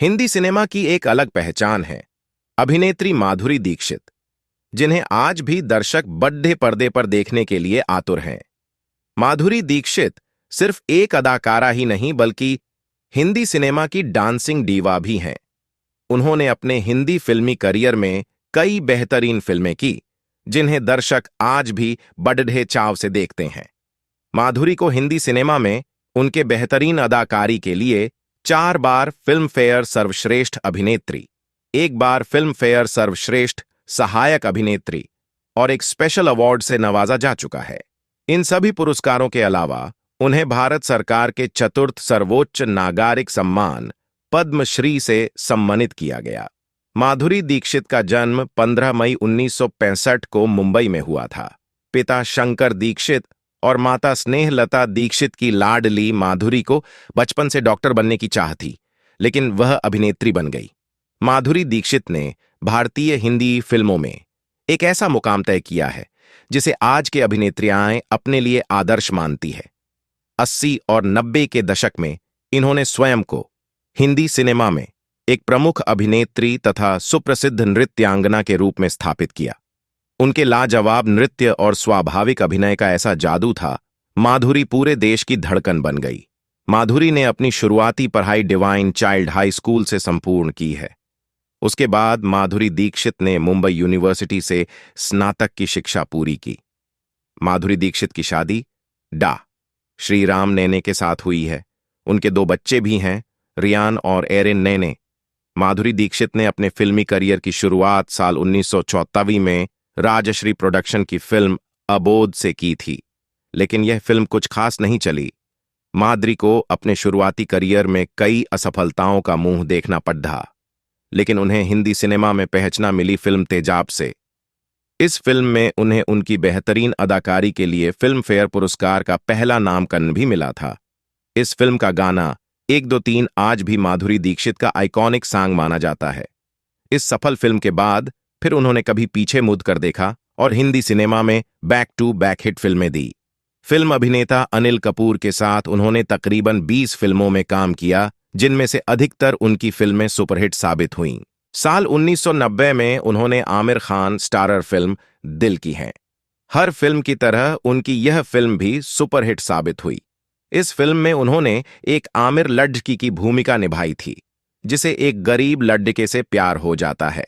Hindi cinema की एक अलग पहचान है अभिनेत्री माधुरी दीक्षित, जिन्हें आज भी दर्शक बड़े पर्दे पर देखने के लिए आतुर हैं। माधुरी दीक्षित सिर्फ एक अदाकारा ही नहीं बल्कि हिंदी सिनेमा की डांसिंग डीवा भी हैं। उन्होंने अपने हिंदी फिल्मी करियर में कई बेहतरीन फिल्में की, जिन्हें दर्शक आज भी बड़े चाव से देखते हैं। माधुरी को हिंदी सिनेमा में उनके बेहतरीन अदाकारी के लिए 4 बार फिल्म फेयर सर्वश्रेष्ठ अभिनेत्री, 1 बार फिल्म फेयर सर्वश्रेष्ठ सहायक अभिनेत्री और एक स्पेशल अवार्ड से नवाजा जा चुका है। इन सभी पुरस्कारों के अलावा उन्हें भारत सरकार के चतुर्थ सर्वोच्च नागरिक सम्मान पद्मश्री से सम्मानित किया गया। माधुरी दीक्षित का जन्म 15 मई 1965 को मुंबई में हुआ था। पिता शंकर दीक्षित और माता स्नेहलता दीक्षित की लाडली माधुरी को बचपन से डॉक्टर बनने की चाह थी, लेकिन वह अभिनेत्री बन गई। माधुरी दीक्षित ने भारतीय हिंदी फिल्मों में एक ऐसा मुकाम तय किया है जिसे आज के अभिनेत्रियां अपने लिए आदर्श मानती है। 80 और 90 के दशक में इन्होंने स्वयं को हिंदी सिनेमा में एक प्रमुख अभिनेत्री तथा सुप्रसिद्ध नृत्यांगना के रूप में स्थापित किया। उनके लाजवाब नृत्य और स्वाभाविक अभिनय का ऐसा जादू था, माधुरी पूरे देश की धड़कन बन गई। माधुरी ने अपनी शुरुआती पढ़ाई डिवाइन चाइल्ड हाई स्कूल से संपूर्ण की है। उसके बाद माधुरी दीक्षित ने मुंबई यूनिवर्सिटी से स्नातक की शिक्षा पूरी की। माधुरी दीक्षित की शादी डा. श्रीराम नेने के साथ हुई है। उनके 2 बच्चे भी हैं, रियान और एरिन नेने। माधुरी दीक्षित ने अपने फिल्मी करियर की शुरुआत साल 1984 में राजश्री प्रोडक्शन की फिल्म अबोध से की थी, लेकिन यह फिल्म कुछ खास नहीं चली। माधुरी को अपने शुरुआती करियर में कई असफलताओं का मुंह देखना पड़ा, लेकिन उन्हें हिंदी सिनेमा में पहचान मिली फिल्म तेजाब से। इस फिल्म में उन्हें उनकी बेहतरीन अदाकारी के लिए फिल्म फेयर पुरस्कार का पहला नामांकन भी मिला था। इस फिल्म का गाना 1 2 3 आज भी माधुरी दीक्षित का आइकॉनिक सॉन्ग माना जाता है। इस सफल फिल्म के बाद फिर उन्होंने कभी पीछे मुड़ कर देखा और हिंदी सिनेमा में बैक टू बैक हिट फिल्में दी। फिल्म अभिनेता अनिल कपूर के साथ उन्होंने तकरीबन 20 फिल्मों में काम किया, जिनमें से अधिकतर उनकी फिल्में सुपरहिट साबित हुईं। साल 1990 में उन्होंने आमिर खान स्टारर फिल्म दिल की है। हर फिल्म की तरह उनकी यह फिल्म भी सुपरहिट साबित हुई। इस फिल्म में उन्होंने एक आमिर लड़की की भूमिका निभाई थी, जिसे एक गरीब लड़के से प्यार हो जाता है।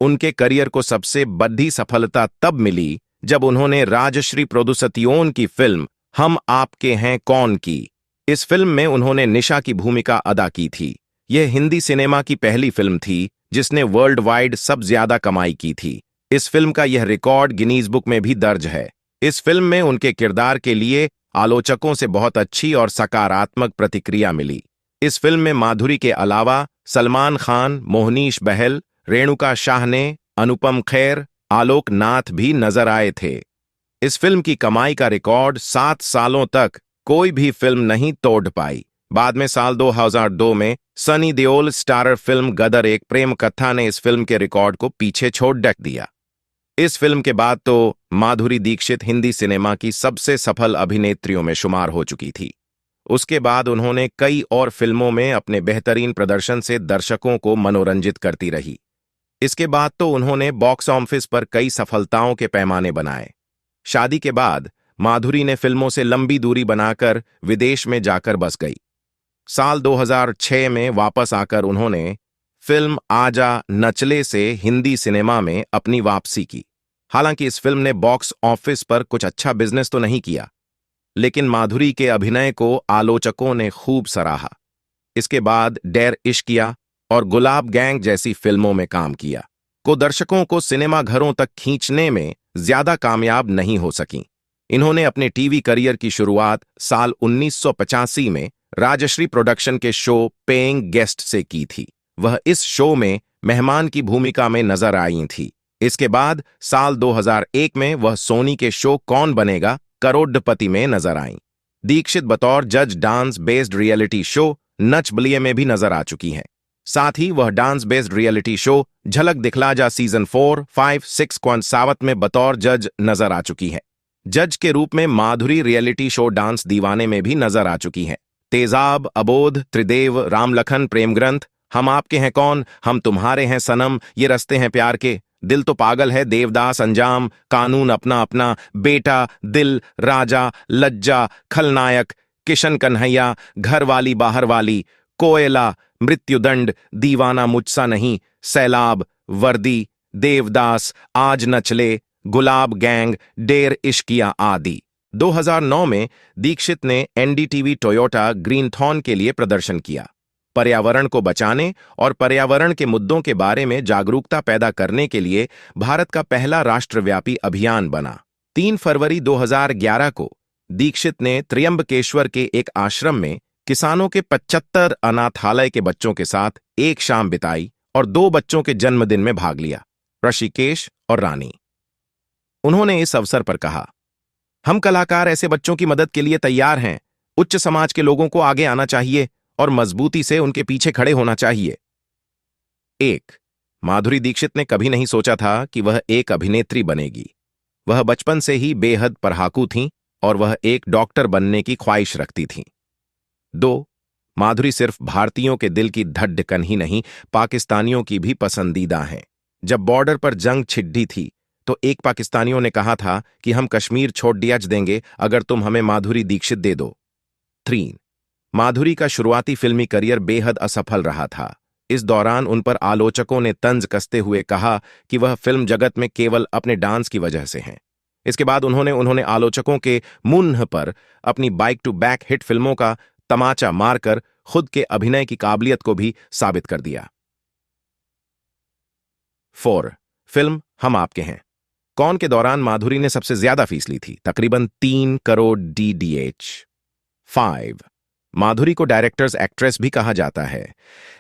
उनके करियर को सबसे बड़ी सफलता तब मिली जब उन्होंने राजश्री प्रोडक्शन की फिल्म हम आपके हैं कौन की। इस फिल्म में उन्होंने निशा की भूमिका अदा की थी। यह हिंदी सिनेमा की पहली फिल्म थी जिसने वर्ल्ड वाइड सबसे ज्यादा कमाई की थी। इस फिल्म का यह रिकॉर्ड गिनीज बुक में भी दर्ज है। इस फिल्म में उनके किरदार के लिए आलोचकों से बहुत अच्छी और सकारात्मक प्रतिक्रिया मिली। इस फिल्म में माधुरी के अलावा सलमान खान, मोहनीश बहल, रेणुका शाहने, अनुपम खेर, आलोक नाथ भी नजर आए थे। इस फिल्म की कमाई का रिकॉर्ड 7 सालों तक कोई भी फिल्म नहीं तोड़ पाई। बाद में साल 2002 में सनी देओल स्टारर फिल्म गदर एक प्रेम कथा ने इस फिल्म के रिकॉर्ड को पीछे छोड़ दिया। इस फिल्म के बाद तो माधुरी दीक्षित हिंदी सिनेमा की सबसे सफल अभिनेत्रियों में शुमार हो चुकी थी। उसके बाद उन्होंने कई और फिल्मों में अपने बेहतरीन प्रदर्शन से दर्शकों को मनोरंजित करती रही। इसके बाद तो उन्होंने बॉक्स ऑफिस पर कई सफलताओं के पैमाने बनाए। शादी के बाद माधुरी ने फिल्मों से लंबी दूरी बनाकर विदेश में जाकर बस गई। साल 2006 में वापस आकर उन्होंने फिल्म आजा नचले से हिंदी सिनेमा में अपनी वापसी की। हालांकि इस फिल्म ने बॉक्स ऑफिस पर कुछ अच्छा बिजनेस तो नहीं किया, लेकिन माधुरी के अभिनय को आलोचकों ने खूब सराहा। इसके बाद डेर इश्किया और गुलाब गैंग जैसी फिल्मों में काम किया, को दर्शकों को सिनेमा घरों तक खींचने में ज्यादा कामयाब नहीं हो सकीं। इन्होंने अपने टीवी करियर की शुरुआत साल 1985 में राजश्री प्रोडक्शन के शो पेइंग गेस्ट से की थी। वह इस शो में मेहमान की भूमिका में नजर आई थी। इसके बाद साल 2001 में वह सोनी के शो कौन बनेगा करोड़पति में नजर आईं। दीक्षित बतौर जज dance based reality show Nach Baliye में भी नजर आ चुकी हैं। साथ ही वह डांस बेस्ड रियलिटी शो झलक दिखला जा सीजन 4, 5, 6 कौन सावत में बतौर जज नजर आ चुकी है। जज के रूप में माधुरी रियलिटी शो डांस दीवाने में भी नजर आ चुकी हैं। तेजाब, अबोध, त्रिदेव, रामलखन प्रेम ग्रंथ हम आपके हैं कौन, हम तुम्हारे हैं सनम, ये रस्ते हैं प्यार के, दिल तो पागल है, देवदास, अंजाम, कानून अपना अपना, बेटा, दिल, राजा, लज्जा, खलनायक, किशन कन्हैया, घर वाली बाहर वाली, कोयला, मृत्युदंड, दीवाना मुझसा नहीं, सैलाब, वर्दी, देवदास, आज न चले, गुलाब गैंग, डेर इश्किया आदि। 2009 में दीक्षित ने एनडीटीवी टोयोटा ग्रीनथॉन के लिए प्रदर्शन किया। पर्यावरण को बचाने और पर्यावरण के मुद्दों के बारे में जागरूकता पैदा करने के लिए भारत का पहला राष्ट्रव्यापी अभियान बना। 3 फरवरी 2011 को दीक्षित ने त्र्यंबकेश्वर के एक आश्रम में किसानों के 75 अनाथालय के बच्चों के साथ एक शाम बिताई और 2 बच्चों के जन्मदिन में भाग लिया, ऋषिकेश और रानी। उन्होंने इस अवसर पर कहा, हम कलाकार ऐसे बच्चों की मदद के लिए तैयार हैं। उच्च समाज के लोगों को आगे आना चाहिए और मजबूती से उनके पीछे खड़े होना चाहिए। 1. माधुरी दीक्षित ने कभी नहीं सोचा था कि वह एक अभिनेत्री बनेगी। वह बचपन से ही बेहद पढ़ाकू थीं और वह एक डॉक्टर बनने की ख्वाहिश रखती थीं। 2. माधुरी सिर्फ भारतीयों के दिल की धड़कन ही नहीं, पाकिस्तानियों की भी पसंदीदा हैं। जब बॉर्डर पर जंग छिड़ी थी तो एक पाकिस्तानियों ने कहा था कि हम कश्मीर छोड़ दिया देंगे अगर तुम हमें माधुरी दीक्षित दे दो। 3. माधुरी का शुरुआती फिल्मी करियर बेहद असफल रहा था। इस दौरान उन पर आलोचकों ने तंज कसते हुए कहा कि वह फिल्म जगत में केवल अपने डांस की वजह से हैं। इसके बाद उन्होंने आलोचकों के मुंह पर अपनी बैक टू बैक हिट फिल्मों का तमाचा मारकर खुद के अभिनय की काबिलियत को भी साबित कर दिया। 4. फिल्म हम आपके हैं कौन के दौरान माधुरी ने सबसे ज्यादा फीस ली थी, तकरीबन 3 करोड़ DDH। 5. माधुरी को डायरेक्टर्स एक्ट्रेस भी कहा जाता है।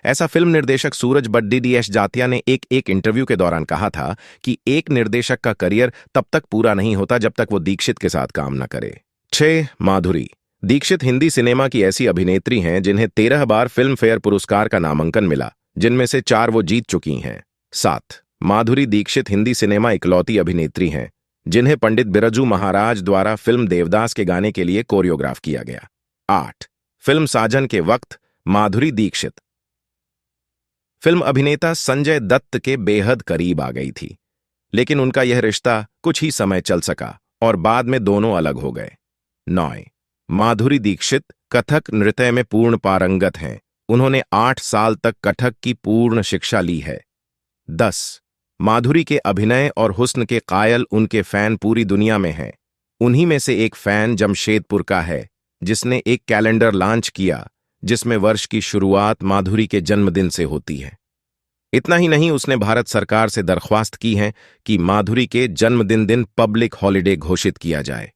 ऐसा फिल्म निर्देशक सूरज बड्डी DH जातिया ने एक इंटरव्यू के दौरान कहा था कि एक निर्देशक का करियर तब तक पूरा नहीं होता जब तक वो दीक्षित के साथ काम न करे। 6. माधुरी दीक्षित हिंदी सिनेमा की ऐसी अभिनेत्री हैं जिन्हें 13 बार फिल्म फेयर पुरस्कार का नामांकन मिला, जिनमें से 4 वो जीत चुकी हैं। 7. माधुरी दीक्षित हिंदी सिनेमा इकलौती अभिनेत्री हैं जिन्हें पंडित बिरजू महाराज द्वारा फिल्म देवदास के गाने के लिए कोरियोग्राफ किया गया। 8. फिल्म साजन के वक्त माधुरी दीक्षित फिल्म अभिनेता संजय दत्त के बेहद करीब आ गई थी, लेकिन उनका यह रिश्ता कुछ ही समय चल सका और बाद में दोनों अलग हो गए। 9. माधुरी दीक्षित कथक नृत्य में पूर्ण पारंगत हैं। उन्होंने 8 साल तक कथक की पूर्ण शिक्षा ली है। 10. माधुरी के अभिनय और हुस्न के कायल उनके फैन पूरी दुनिया में हैं। उन्हीं में से एक फैन जमशेदपुर का है जिसने एक कैलेंडर लॉन्च किया जिसमें वर्ष की शुरुआत माधुरी के जन्मदिन से होती है। इतना ही नहीं, उसने भारत सरकार से दरख्वास्त की है कि माधुरी के जन्मदिन दिन पब्लिक हॉलिडे घोषित किया जाए।